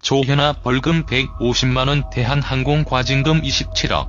조현아 벌금 150만원 대한항공 과징금 27억.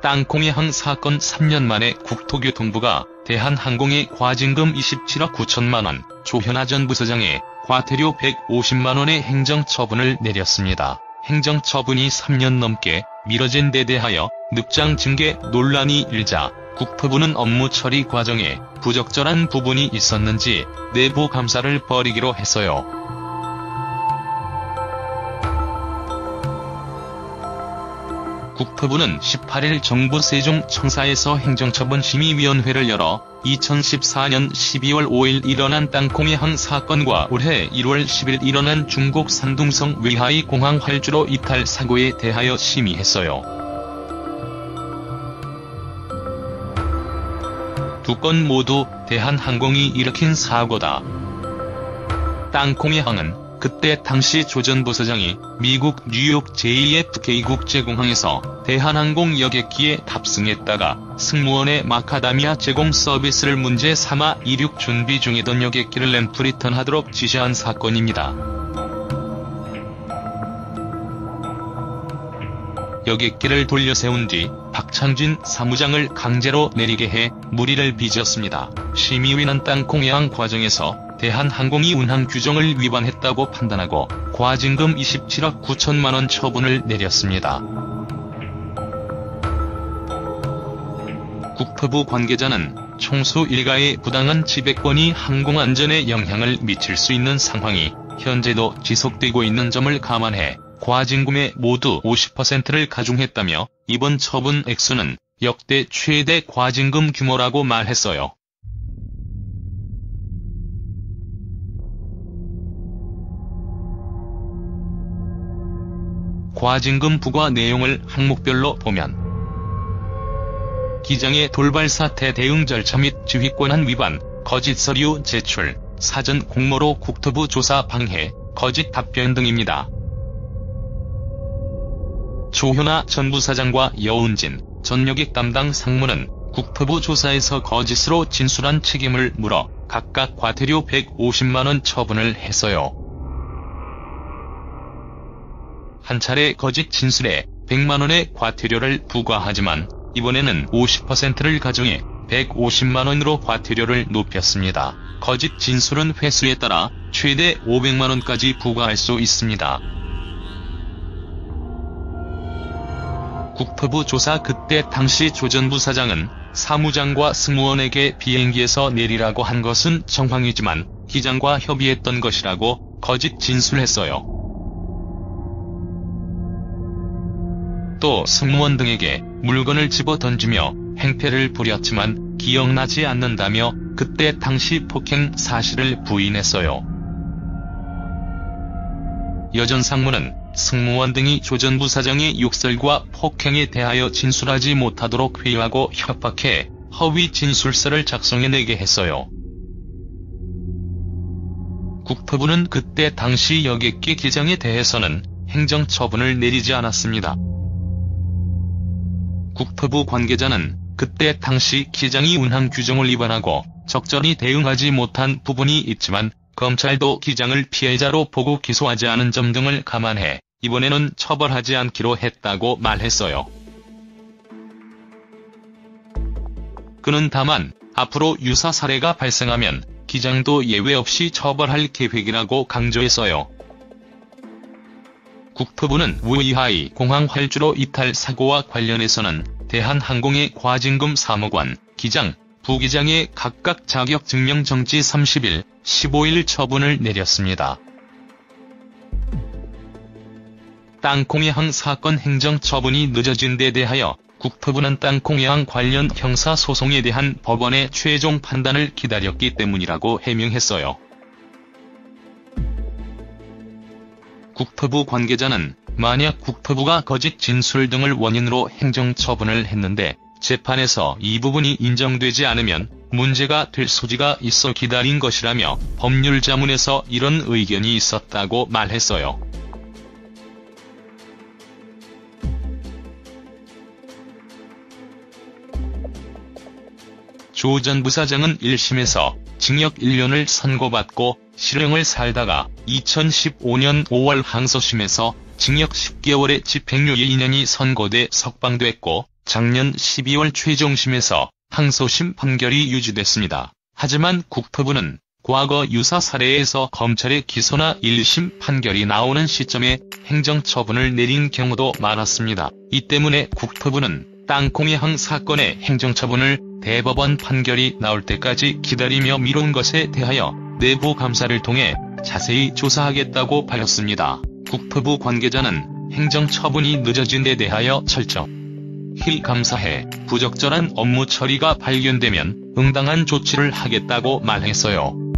땅콩이항 사건 3년 만에 국토교통부가 대한항공에 과징금 27억 9천만원, 조현아 전 부서장에 과태료 150만원의 행정처분을 내렸습니다. 행정처분이 3년 넘게 미뤄진 데 대하여 늪장 징계 논란이 일자 국토부는 업무 처리 과정에 부적절한 부분이 있었는지 내부 감사를 벌이기로 했어요. 국토부는 18일 정부 세종청사에서 행정처분심의위원회를 열어 2014년 12월 5일 일어난 땅콩이항 사건과 올해 1월 10일 일어난 중국 산둥성 외하이 공항 활주로 이탈 사고에 대하여 심의했어요. 두 건 모두 대한항공이 일으킨 사고다. 땅콩이항은 그때 당시 조 전 부서장이 미국 뉴욕 JFK 국제공항에서 대한항공 여객기에 탑승했다가 승무원의 마카다미아 제공 서비스를 문제 삼아 이륙 준비 중이던 여객기를 램프 리턴하도록 지시한 사건입니다. 여객기를 돌려 세운 뒤 박창진 사무장을 강제로 내리게 해 무리를 빚었습니다. 심의위는 땅콩이항 과정에서 대한항공이 운항 규정을 위반했다고 판단하고 과징금 27억 9천만원 처분을 내렸습니다. 국토부 관계자는 총수 일가의 부당한 지배권이 항공안전에 영향을 미칠 수 있는 상황이 현재도 지속되고 있는 점을 감안해 과징금의 모두 50%를 가중했다며 이번 처분 액수는 역대 최대 과징금 규모라고 말했어요. 과징금 부과 내용을 항목별로 보면 기장의 돌발 사태 대응 절차 및 지휘권한 위반, 거짓 서류 제출, 사전 공모로 국토부 조사 방해, 거짓 답변 등입니다. 조현아 전 부사장과 여운진 전 여객 담당 상무는 국토부 조사에서 거짓으로 진술한 책임을 물어 각각 과태료 150만원 처분을 했어요. 한 차례 거짓 진술에 100만원의 과태료를 부과하지만 이번에는 50%를 가중해 150만원으로 과태료를 높였습니다. 거짓 진술은 횟수에 따라 최대 500만원까지 부과할 수 있습니다. 국토부 조사 그때 당시 조 전 부사장은 사무장과 승무원에게 비행기에서 내리라고 한 것은 정황이지만 기장과 협의했던 것이라고 거짓 진술했어요. 또 승무원 등에게 물건을 집어 던지며 행패를 부렸지만 기억나지 않는다며 그때 당시 폭행 사실을 부인했어요. 여 전 상무는 승무원 등이 조 전 부사장의 욕설과 폭행에 대하여 진술하지 못하도록 회유하고 협박해 허위 진술서를 작성해내게 했어요. 국토부는 그때 당시 여객기 기장에 대해서는 행정처분을 내리지 않았습니다. 국토부 관계자는 그때 당시 기장이 운항 규정을 위반하고 적절히 대응하지 못한 부분이 있지만 검찰도 기장을 피해자로 보고 기소하지 않은 점 등을 감안해 이번에는 처벌하지 않기로 했다고 말했어요. 그는 다만 앞으로 유사 사례가 발생하면 기장도 예외 없이 처벌할 계획이라고 강조했어요. 국토부는 외하이 공항 활주로 이탈 사고와 관련해서는 대한항공의 과징금 3억 원, 기장, 부기장의 각각 자격증명 정지 30일, 15일 처분을 내렸습니다. 땅콩이항 사건 행정처분이 늦어진 데 대하여 국토부는 땅콩이항 관련 형사소송에 대한 법원의 최종 판단을 기다렸기 때문이라고 해명했어요. 국토부 관계자는 만약 국토부가 거짓 진술 등을 원인으로 행정처분을 했는데 재판에서 이 부분이 인정되지 않으면 문제가 될 소지가 있어 기다린 것이라며 법률자문에서 이런 의견이 있었다고 말했어요. 조 전 부사장은 1심에서 징역 1년을 선고받고 실형을 살다가 2015년 5월 항소심에서 징역 10개월의 집행유예 2년이 선고돼 석방됐고 작년 12월 최종심에서 항소심 판결이 유지됐습니다. 하지만 국토부는 과거 유사 사례에서 검찰의 기소나 1심 판결이 나오는 시점에 행정처분을 내린 경우도 많았습니다. 이 때문에 국토부는 땅콩이항 사건의 행정처분을 대법원 판결이 나올 때까지 기다리며 미룬 것에 대하여 내부 감사를 통해 자세히 조사하겠다고 밝혔습니다. 국토부 관계자는 행정처분이 늦어진 데 대하여 철저히 감사해 부적절한 업무 처리가 발견되면 응당한 조치를 하겠다고 말했어요.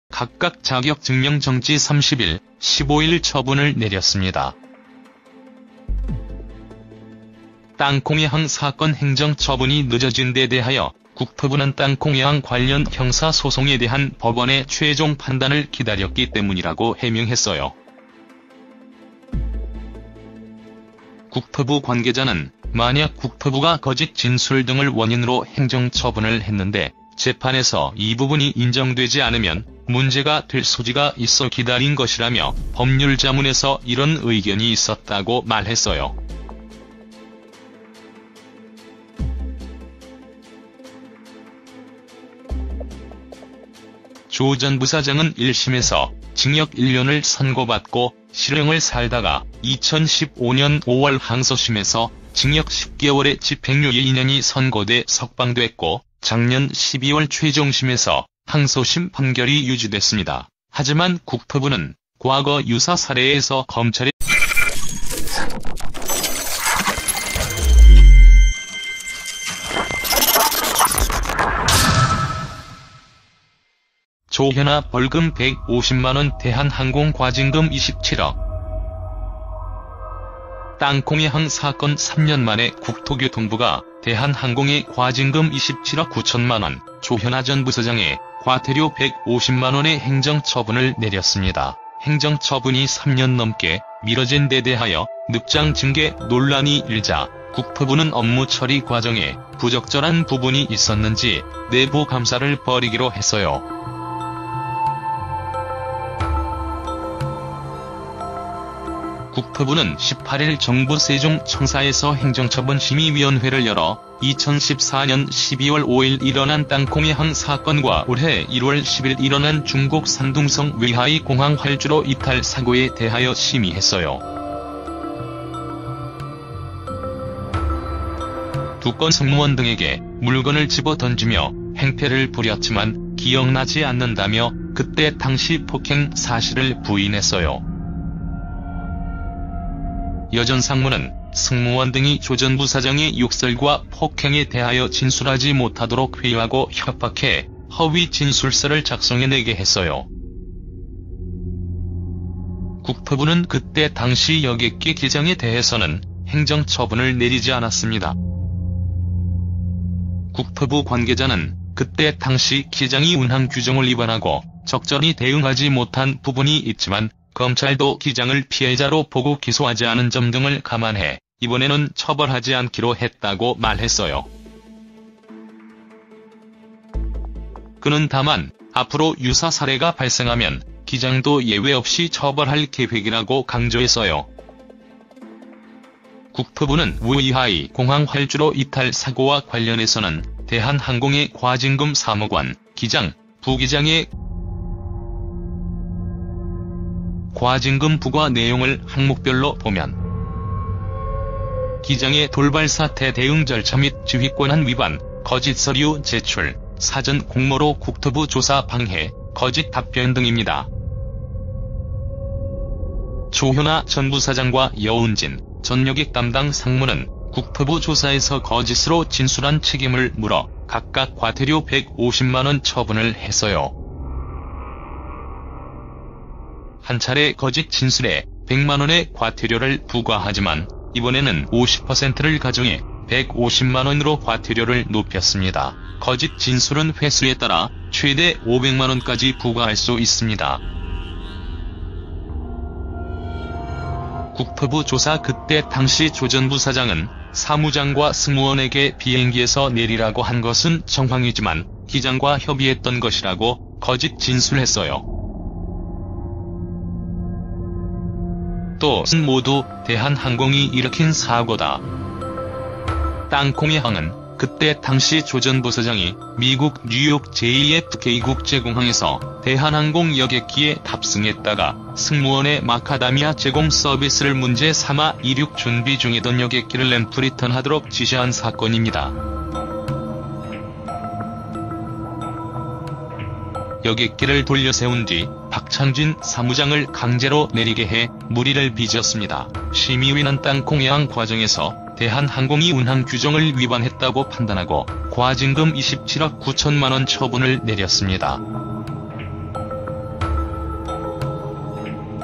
각각 자격증명 정지 30일, 15일 처분을 내렸습니다. 땅콩이항 사건 행정처분이 늦어진 데 대하여 국토부는 땅콩이항 관련 형사소송에 대한 법원의 최종 판단을 기다렸기 때문이라고 해명했어요. 국토부 관계자는 만약 국토부가 거짓 진술 등을 원인으로 행정처분을 했는데 재판에서 이 부분이 인정되지 않으면 문제가 될 소지가 있어 기다린 것이라며 법률자문에서 이런 의견이 있었다고 말했어요. 조 전 부사장은 1심에서 징역 1년을 선고받고 실형을 살다가 2015년 5월 항소심에서 징역 10개월의 집행유예 2년이 선고돼 석방됐고 작년 12월 최종심에서 항소심 판결이 유지됐습니다. 하지만 국토부는 과거 유사 사례에서 검찰의 조현아 벌금 150만원 대한항공 과징금 27억 땅콩이항 사건 3년 만에 국토교통부가 대한항공에 과징금 27억 9천만원, 조현아 전 부사장에 과태료 150만원의 행정처분을 내렸습니다. 행정처분이 3년 넘게 미뤄진 데 대하여 늑장 징계 논란이 일자 국토부는 업무 처리 과정에 부적절한 부분이 있었는지 내부 감사를 벌이기로 했어요. 국토부는 18일 정부 세종청사에서 행정처분심의위원회를 열어 2014년 12월 5일 일어난 땅콩이항 사건과 올해 1월 10일 일어난 중국 산둥성 외하이 공항 활주로 이탈 사고에 대하여 심의했어요. 두 건 승무원 등에게 물건을 집어 던지며 행패를 부렸지만 기억나지 않는다며 그때 당시 폭행 사실을 부인했어요. 여전 상무는 승무원 등이 조 전 부사장의 욕설과 폭행에 대하여 진술하지 못하도록 회유하고 협박해 허위 진술서를 작성해내게 했어요. 국토부는 그때 당시 여객기 기장에 대해서는 행정처분을 내리지 않았습니다. 국토부 관계자는 그때 당시 기장이 운항 규정을 위반하고 적절히 대응하지 못한 부분이 있지만 검찰도 기장을 피해자로 보고 기소하지 않은 점 등을 감안해 이번에는 처벌하지 않기로 했다고 말했어요. 그는 다만 앞으로 유사 사례가 발생하면 기장도 예외 없이 처벌할 계획이라고 강조했어요. 국토부는 외하이 공항 활주로 이탈 사고와 관련해서는 대한항공의 과징금 3억 원, 기장, 부기장의 과징금 부과 내용을 항목별로 보면 기장의 돌발 사태 대응 절차 및 지휘권한 위반, 거짓 서류 제출, 사전 공모로 국토부 조사 방해, 거짓 답변 등입니다. 조현아 전 부사장과 여운진 전 여객 담당 상무는 국토부 조사에서 거짓으로 진술한 책임을 물어 각각 과태료 150만원 처분을 했어요. 한 차례 거짓 진술에 100만원의 과태료를 부과하지만 이번에는 50%를 가중해 150만원으로 과태료를 높였습니다. 거짓 진술은 횟수에 따라 최대 500만원까지 부과할 수 있습니다. 국토부 조사 그때 당시 조 전 부사장은 사무장과 승무원에게 비행기에서 내리라고 한 것은 정황이지만 기장과 협의했던 것이라고 거짓 진술했어요. 또 모두 대한항공이 일으킨 사고다. 땅콩의 항은 그때 당시 조 전 부사장이 미국 뉴욕 JFK 국제공항에서 대한항공 여객기에 탑승했다가 승무원의 마카다미아 제공 서비스를 문제 삼아 이륙 준비 중이던 여객기를 램프 리턴하도록 지시한 사건입니다. 여객기를 돌려세운 뒤 박창진 사무장을 강제로 내리게 해 무리를 빚었습니다. 심의위는 땅콩의 항 과정에서 대한항공이 운항 규정을 위반했다고 판단하고 과징금 27억 9천만원 처분을 내렸습니다.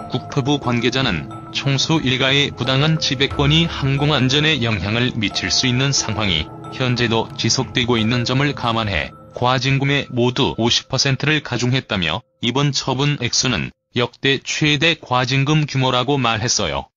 국토부 관계자는 총수 일가의 부당한 지배권이 항공안전에 영향을 미칠 수 있는 상황이 현재도 지속되고 있는 점을 감안해 과징금의 모두 50%를 가중했다며 이번 처분 액수는 역대 최대 과징금 규모라고 말했어요.